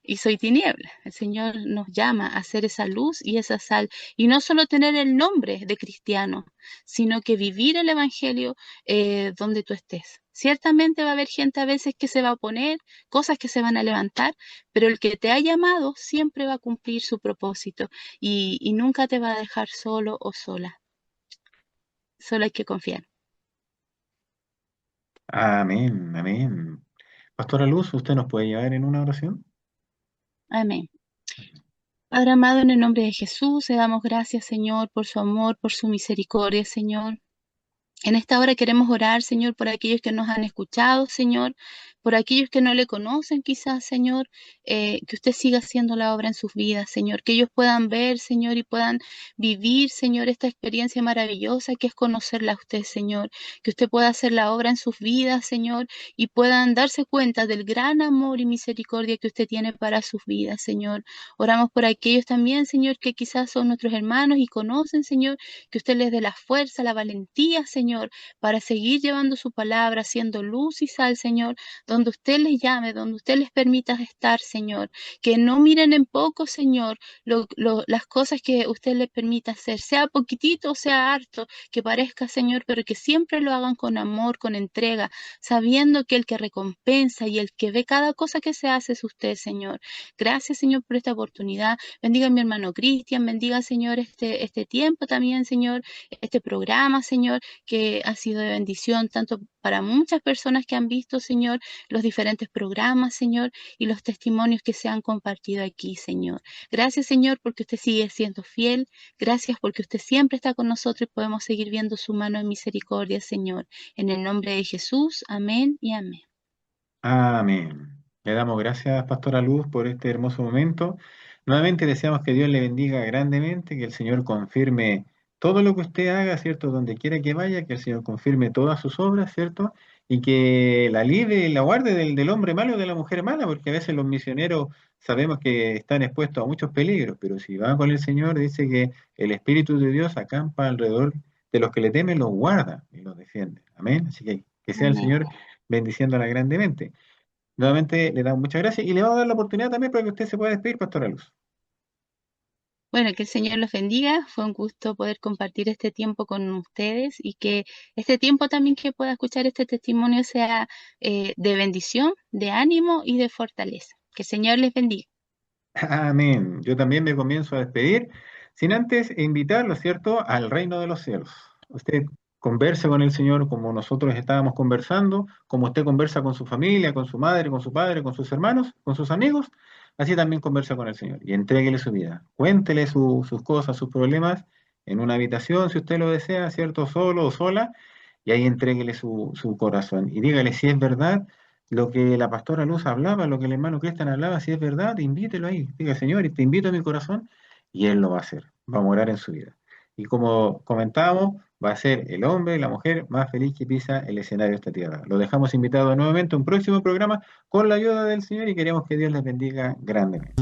y soy tiniebla. El Señor nos llama a ser esa luz y esa sal. Y no solo tener el nombre de cristiano, sino que vivir el Evangelio donde tú estés. Ciertamente va a haber gente a veces que se va a oponer, cosas que se van a levantar, pero el que te ha llamado siempre va a cumplir su propósito y nunca te va a dejar solo o sola. Solo hay que confiar. Amén. Amén. Pastora Luz, ¿usted nos puede llevar en una oración? Amén. Padre amado, en el nombre de Jesús, te damos gracias, Señor, por su amor, por su misericordia, Señor. En esta hora queremos orar, Señor, por aquellos que nos han escuchado, Señor, por aquellos que no le conocen quizás, Señor, que usted siga haciendo la obra en sus vidas, Señor, que ellos puedan ver, Señor, y puedan vivir, Señor, esta experiencia maravillosa que es conocerla a usted, Señor, que usted pueda hacer la obra en sus vidas, Señor, y puedan darse cuenta del gran amor y misericordia que usted tiene para sus vidas, Señor. Oramos por aquellos también, Señor, que quizás son nuestros hermanos y conocen, Señor, que usted les dé la fuerza, la valentía, Señor, para seguir llevando su palabra, siendo luz y sal, Señor, donde usted les llame, donde usted les permita estar, Señor. Que no miren en poco, Señor, las cosas que usted les permita hacer, sea poquitito o sea harto, que parezca, Señor, pero que siempre lo hagan con amor, con entrega, sabiendo que el que recompensa y el que ve cada cosa que se hace es usted, Señor. Gracias, Señor, por esta oportunidad. Bendiga a mi hermano Cristian, bendiga, Señor, este tiempo también, Señor, este programa, Señor, que que ha sido de bendición tanto para muchas personas que han visto, Señor, los diferentes programas, Señor, y los testimonios que se han compartido aquí, Señor. Gracias, Señor, porque usted sigue siendo fiel. Gracias porque usted siempre está con nosotros y podemos seguir viendo su mano de misericordia, Señor. En el nombre de Jesús, amén y amén. Amén. Le damos gracias, Pastora Luz, por este hermoso momento. Nuevamente deseamos que Dios le bendiga grandemente, que el Señor confirme todo lo que usted haga, ¿cierto? Donde quiera que vaya, que el Señor confirme todas sus obras, ¿cierto? Y que la libre y la guarde del hombre malo y de la mujer mala, porque a veces los misioneros sabemos que están expuestos a muchos peligros, pero si van con el Señor, dice que el Espíritu de Dios acampa alrededor de los que le temen, los guarda y los defiende. Amén. Así que sea el Amén. Señor bendiciéndola grandemente. Nuevamente le damos muchas gracias y le vamos a dar la oportunidad también para que usted se pueda despedir, Pastora Luz. Bueno, que el Señor los bendiga. Fue un gusto poder compartir este tiempo con ustedes y que este tiempo también que pueda escuchar este testimonio sea de bendición, de ánimo y de fortaleza. Que el Señor les bendiga. Amén. Yo también me comienzo a despedir, sin antes invitarlo, ¿cierto?, al reino de los cielos. Usted converse con el Señor como nosotros estábamos conversando, como usted conversa con su familia, con su madre, con su padre, con sus hermanos, con sus amigos, así también conversa con el Señor y entréguele su vida. Cuéntele sus cosas, sus problemas en una habitación, si usted lo desea, ¿cierto?, solo o sola, y ahí entréguele su corazón y dígale si es verdad lo que la pastora Luz hablaba, lo que el hermano Cristian hablaba, si es verdad, invítelo ahí. Diga, Señor, y te invito a mi corazón, y Él lo va a hacer, va a morar en su vida. Y como comentábamos, va a ser el hombre y la mujer más feliz que pisa el escenario de esta tierra. Lo dejamos invitado nuevamente a un próximo programa con la ayuda del Señor y queremos que Dios les bendiga grandemente.